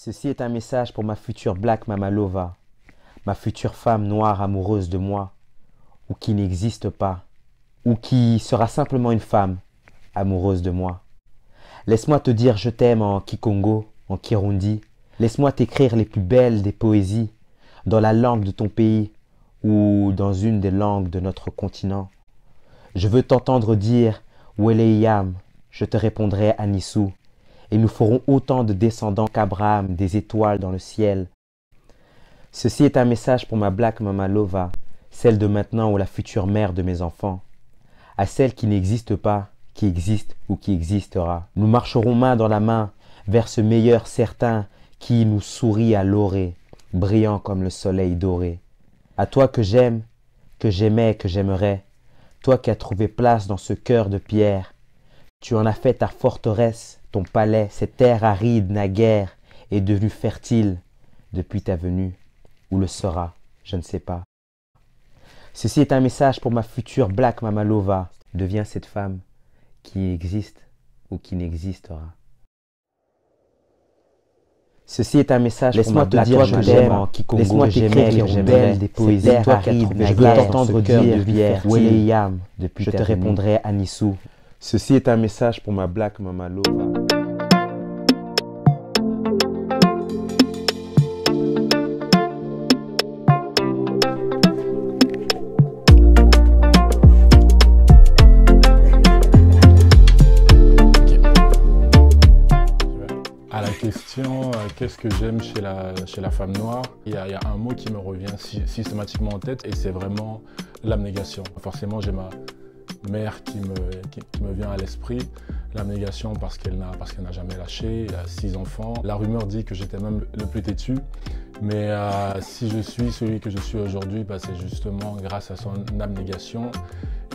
Ceci est un message pour ma future Black Mama Lova, ma future femme noire amoureuse de moi, ou qui n'existe pas, ou qui sera simplement une femme amoureuse de moi. Laisse-moi te dire je t'aime en Kikongo, en Kirundi. Laisse-moi t'écrire les plus belles des poésies, dans la langue de ton pays, ou dans une des langues de notre continent. Je veux t'entendre dire Weleyam, je te répondrai Anissou, et nous ferons autant de descendants qu'Abraham, des étoiles dans le ciel. Ceci est un message pour ma Black Mama Lova, celle de maintenant ou la future mère de mes enfants, à celle qui n'existe pas, qui existe ou qui existera. Nous marcherons main dans la main vers ce meilleur certain qui nous sourit à l'orée, brillant comme le soleil doré. À toi que j'aime, que j'aimais, que j'aimerais, toi qui as trouvé place dans ce cœur de pierre, tu en as fait ta forteresse, ton palais, cette terre aride naguère est devenue fertile depuis ta venue, ou le sera, je ne sais pas. Ceci est un message pour ma future Black Mama Lova, deviens cette femme qui existe ou qui n'existera. Ceci est un message pour ma Black Mama Lova, laisse-moi te dire je t'aime en Kikongo, laisse-moi t'écrire les belles des poésies, toi qui je veux t'entendre dire Weleyam, depuis je te répondrai Anissou. Ceci est un message pour ma Black Mama Lova. À la question qu'est-ce que j'aime chez la femme noire, il y a un mot qui me revient systématiquement en tête et c'est vraiment l'abnégation. Forcément, j'ai ma mère qui me vient à l'esprit, l'abnégation parce qu'elle n'a jamais lâché, elle a 6 enfants. La rumeur dit que j'étais même le plus têtu, mais si je suis celui que je suis aujourd'hui, c'est justement grâce à son abnégation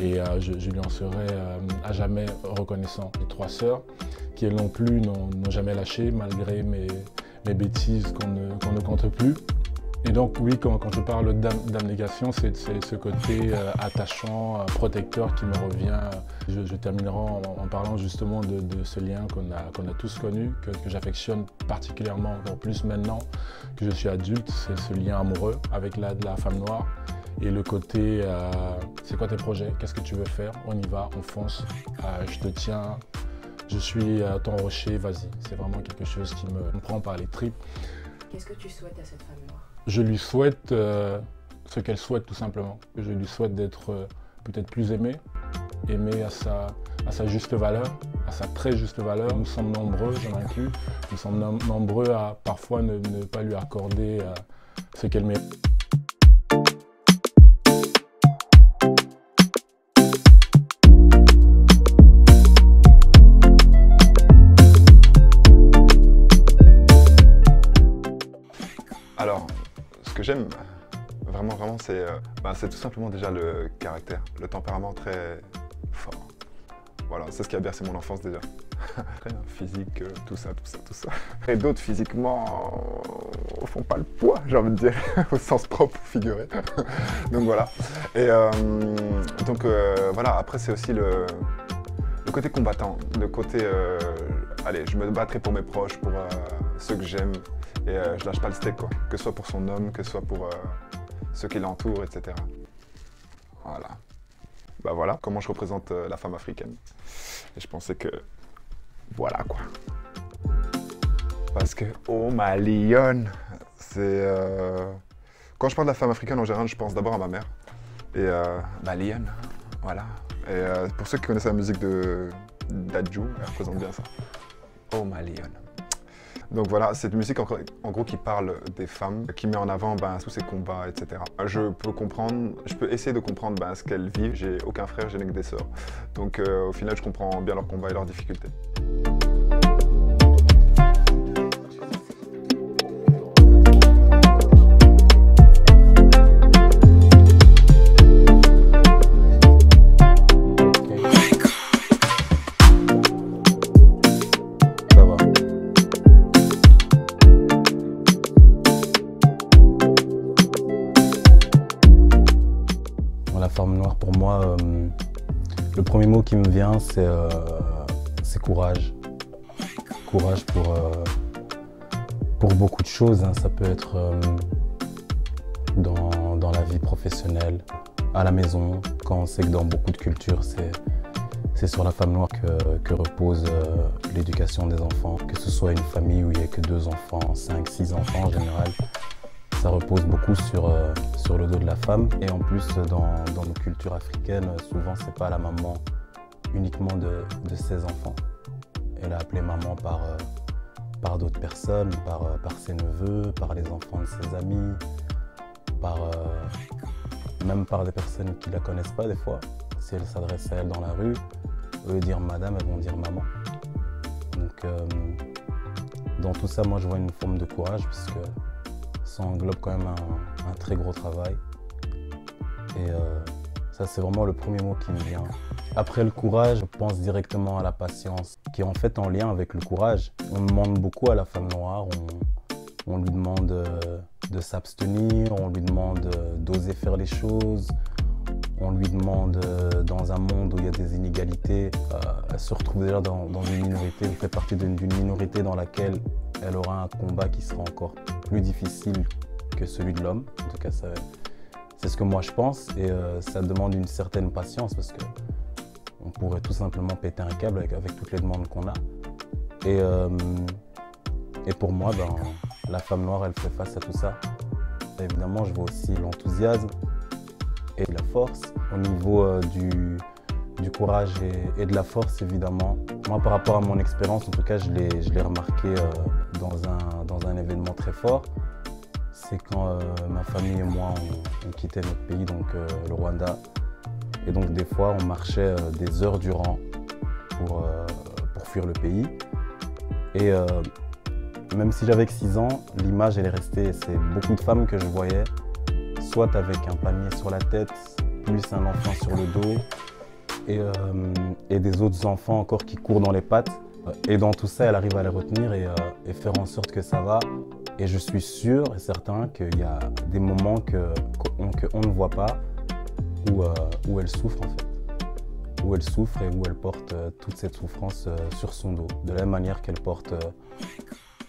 et je lui en serai à jamais reconnaissant. J'ai 3 sœurs qui elles non plus n'ont jamais lâché malgré mes bêtises qu'on ne compte plus. Et donc oui, quand je parle d'abnégation, c'est ce côté attachant, protecteur qui me revient. Je terminerai en parlant justement de ce lien qu'on a tous connu, que j'affectionne particulièrement encore plus maintenant que je suis adulte, c'est ce lien amoureux avec la femme noire. Et le côté, c'est quoi tes projets? Qu'est-ce que tu veux faire? On y va, on fonce, je te tiens, je suis ton rocher, vas-y. C'est vraiment quelque chose qui me prend par les tripes. Qu'est-ce que tu souhaites à cette femme noire? Je lui souhaite ce qu'elle souhaite tout simplement. Je lui souhaite d'être peut-être plus aimée à sa juste valeur, à sa très juste valeur. Nous sommes nombreux, j'en inclus, nous sommes nombreux à parfois ne pas lui accorder ce qu'elle mérite. Alors, ce que j'aime vraiment, c'est tout simplement déjà le caractère, le tempérament très fort. Voilà, c'est ce qui a bercé mon enfance déjà. Après, physique, tout ça. Et d'autres physiquement font pas le poids, j'ai envie de dire, au sens propre, figuré. Donc voilà. Et voilà, après c'est aussi le côté combattant, le côté, allez, je me battrai pour mes proches, pour ceux que j'aime. Et je lâche pas le steak, quoi. Que ce soit pour son homme, que ce soit pour ceux qui l'entourent, etc. Voilà. Bah voilà, comment je représente la femme africaine. Et je pensais que... Voilà, quoi. Parce que, oh ma lionne, c'est... Quand je parle de la femme africaine, en général, je pense d'abord à ma mère. Et ma lionne, voilà. Et pour ceux qui connaissent la musique de d'Adju, elle représente bien ça. Oh ma lionne. Donc voilà, cette musique en gros qui parle des femmes, qui met en avant tous ces combats, etc. Je peux essayer de comprendre ce qu'elles vivent. J'ai aucun frère, je n'ai que des sœurs. Donc au final, je comprends bien leurs combats et leurs difficultés. La femme noire, pour moi, le premier mot qui me vient, c'est courage. Courage Pour beaucoup de choses, hein, ça peut être dans la vie professionnelle, à la maison, quand on sait que dans beaucoup de cultures, c'est sur la femme noire que repose l'éducation des enfants. Que ce soit une famille où il n'y a que 2 enfants, 5, 6 enfants en général, ça repose beaucoup sur le dos de la femme. Et en plus, dans nos cultures africaines, souvent, c'est pas la maman uniquement de ses enfants. Elle est appelée maman par d'autres personnes, par ses neveux, par les enfants de ses amis, même par des personnes qui ne la connaissent pas des fois. Si elle s'adresse à elle dans la rue, au lieu de dire madame, elles vont dire maman. Donc dans tout ça, moi je vois une forme de courage puisque ça englobe quand même un très gros travail. Et ça c'est vraiment le premier mot qui me vient. Après le courage, je pense directement à la patience, qui est en fait en lien avec le courage. On demande beaucoup à la femme noire, on lui demande de s'abstenir, on lui demande d'oser faire les choses, on lui demande dans un monde où il y a des inégalités, elle se retrouve déjà dans une minorité, elle fait partie d'une minorité dans laquelle elle aura un combat qui sera encore plus difficile que celui de l'homme. En tout cas, c'est ce que moi je pense et ça demande une certaine patience parce que on pourrait tout simplement péter un câble avec toutes les demandes qu'on a. Et pour moi, la femme noire, elle fait face à tout ça. Et évidemment, je vois aussi l'enthousiasme et la force. Au niveau du courage et de la force, évidemment. Moi, par rapport à mon expérience, en tout cas, je l'ai remarqué dans un événement très fort. C'est quand ma famille et moi, on quittait notre pays, donc le Rwanda. Et donc des fois, on marchait des heures durant pour fuir le pays. Et même si j'avais que 6 ans, l'image elle est restée. C'est beaucoup de femmes que je voyais, soit avec un panier sur la tête, plus un enfant sur le dos, et des autres enfants encore qui courent dans les pattes. Et dans tout ça, elle arrive à les retenir et faire en sorte que ça va. Et je suis sûr et certain qu'il y a des moments qu'on ne voit pas, où elle souffre en fait. Où elle souffre et où elle porte toute cette souffrance sur son dos. De la même manière qu'elle porte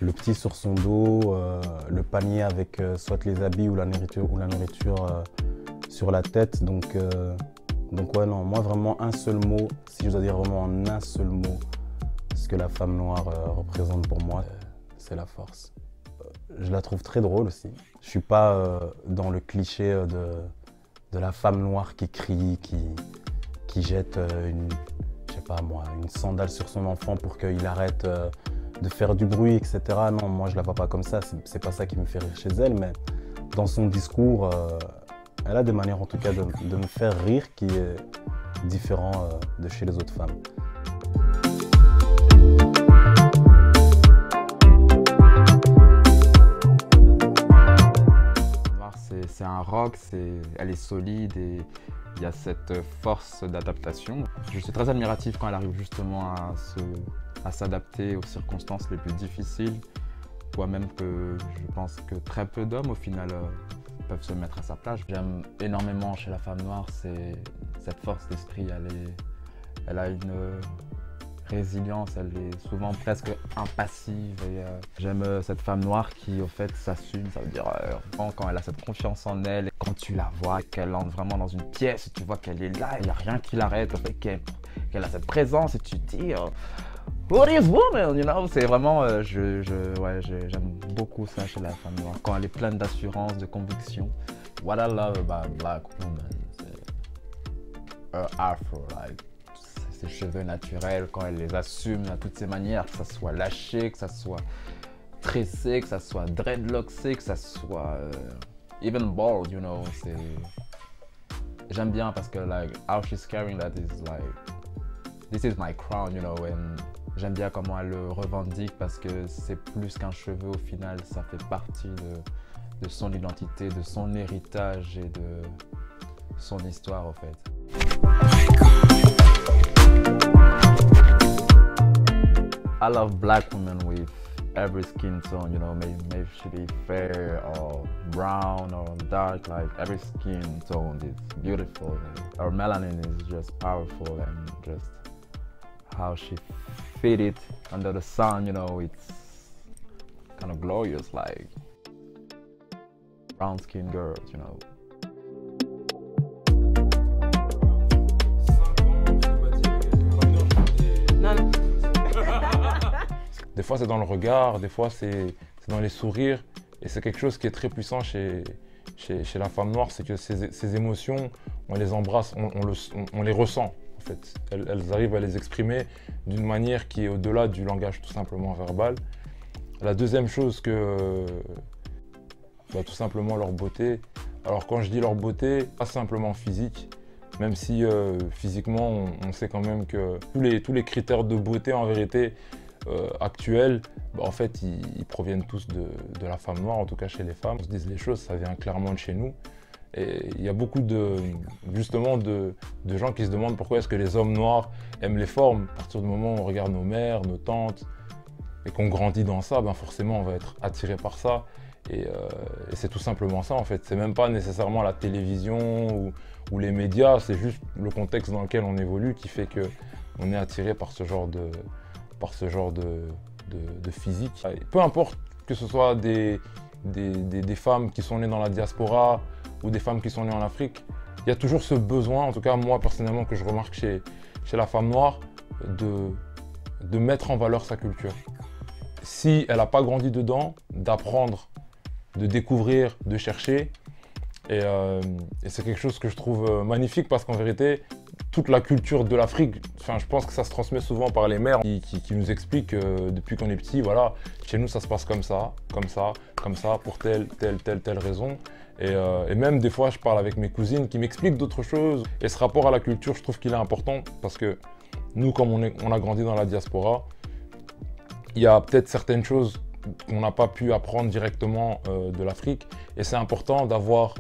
le petit sur son dos, le panier avec soit les habits ou la nourriture sur la tête. Donc ouais, non, moi vraiment un seul mot, si je dois dire vraiment en un seul mot, ce que la femme noire représente pour moi, c'est la force. Je la trouve très drôle aussi. Je suis pas dans le cliché de la femme noire qui crie, qui jette une sandale sur son enfant pour qu'il arrête de faire du bruit, etc. Non, moi je la vois pas comme ça, c'est pas ça qui me fait rire chez elle, mais dans son discours, elle a des manières en tout cas de me faire rire qui est différent de chez les autres femmes. C'est un rock, elle est solide et il y a cette force d'adaptation. Je suis très admiratif quand elle arrive justement à s'adapter aux circonstances les plus difficiles, voire même que je pense que très peu d'hommes au final peuvent se mettre à sa place. J'aime énormément chez la femme noire, c'est cette force d'esprit, elle a une résilience, elle est souvent presque impassive et j'aime cette femme noire qui au fait s'assume, ça veut dire quand elle a cette confiance en elle, quand tu la vois, qu'elle entre vraiment dans une pièce et tu vois qu'elle est là, il n'y a rien qui l'arrête, en fait, qu'elle a cette présence et tu te dis what is woman, you know, c'est vraiment, j'aime beaucoup ça chez la femme noire, quand elle est pleine d'assurance, de conviction. What I love about black woman, c'est her afro, like, ses cheveux naturels, quand elle les assume à toutes ses manières, que ça soit lâché, que ça soit tressé, que ça soit dreadlocksé, que ça soit even bald, you know. J'aime bien parce que like how she's carrying that is like this is my crown, you know. And j'aime bien comment elle le revendique parce que c'est plus qu'un cheveu au final, ça fait partie de son identité, de son héritage et de son histoire, en fait. I love black women with every skin tone, you know, maybe she be fair or brown or dark, like every skin tone is beautiful. Her melanin is just powerful and just how she fit it under the sun, you know, kind of glorious, like brown-skinned girls, you know. Des fois c'est dans le regard, des fois c'est dans les sourires. Et c'est quelque chose qui est très puissant chez la femme noire, c'est que ces émotions, on les embrasse, on les ressent en fait. Elles arrivent à les exprimer d'une manière qui est au-delà du langage tout simplement verbal. La deuxième chose tout simplement leur beauté. Alors quand je dis leur beauté, pas simplement physique, même si physiquement on sait quand même que tous les critères de beauté en vérité actuels, en fait ils proviennent tous de la femme noire, en tout cas chez les femmes. On se dise les choses, ça vient clairement de chez nous. Et il y a beaucoup justement de gens qui se demandent pourquoi est-ce que les hommes noirs aiment les formes. À partir du moment où on regarde nos mères, nos tantes, et qu'on grandit dans ça, forcément on va être attiré par ça. Et c'est tout simplement ça en fait. C'est même pas nécessairement la télévision ou les médias, c'est juste le contexte dans lequel on évolue qui fait qu'on est attiré par ce genre de physique. Et peu importe que ce soit des femmes qui sont nées dans la diaspora ou des femmes qui sont nées en Afrique, il y a toujours ce besoin, en tout cas moi personnellement que je remarque chez la femme noire, de mettre en valeur sa culture. Si elle n'a pas grandi dedans, d'apprendre, de découvrir, de chercher. Et c'est quelque chose que je trouve magnifique parce qu'en vérité, toute la culture de l'Afrique, je pense que ça se transmet souvent par les mères qui nous expliquent depuis qu'on est petit, voilà, chez nous ça se passe comme ça, pour telle raison. Et même des fois, je parle avec mes cousines qui m'expliquent d'autres choses. Et ce rapport à la culture, je trouve qu'il est important parce que nous, comme on a grandi dans la diaspora, il y a peut-être certaines choses qu'on n'a pas pu apprendre directement de l'Afrique. Et c'est important d'avoir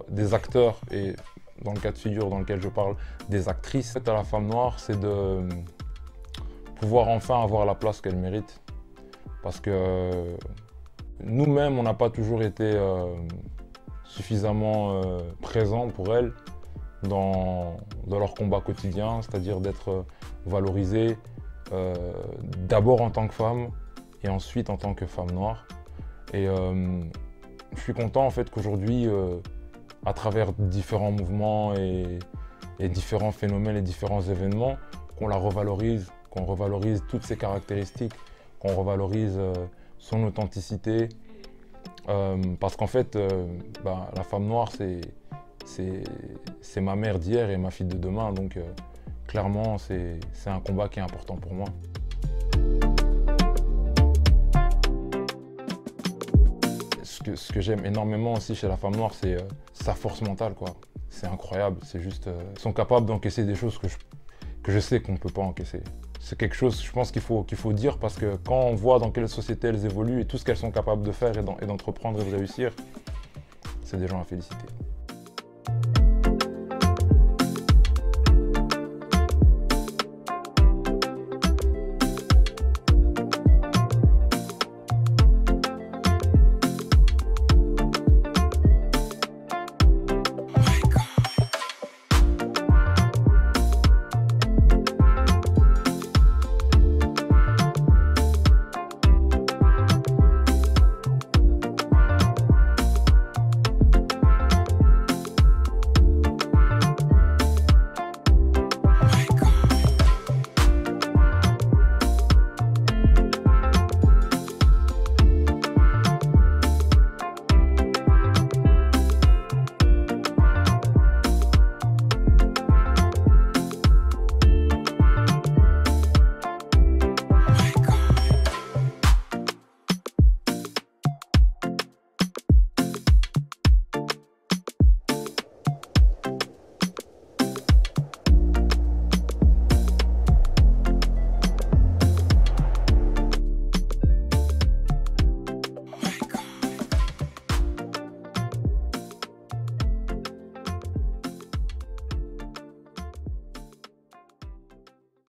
des acteurs, et dans le cas de figure dans lequel je parle, des actrices. À la femme noire, c'est de pouvoir enfin avoir la place qu'elle mérite. Parce que nous-mêmes, on n'a pas toujours été suffisamment présents pour elles dans leur combat quotidien, c'est-à-dire d'être valorisées d'abord en tant que femme et ensuite en tant que femme noire. Et je suis content en fait qu'aujourd'hui, à travers différents mouvements et différents phénomènes et différents événements, qu'on la revalorise, qu'on revalorise toutes ses caractéristiques, qu'on revalorise son authenticité. Parce qu'en fait, la femme noire, c'est ma mère d'hier et ma fille de demain. Donc clairement, c'est un combat qui est important pour moi. Ce que j'aime énormément aussi chez la femme noire, c'est sa force mentale, quoi. C'est incroyable, c'est juste... Ils sont capables d'encaisser des choses que je sais qu'on ne peut pas encaisser. C'est quelque chose, je pense, qu'il faut dire parce que quand on voit dans quelle société elles évoluent et tout ce qu'elles sont capables de faire et d'entreprendre et de réussir, c'est des gens à féliciter.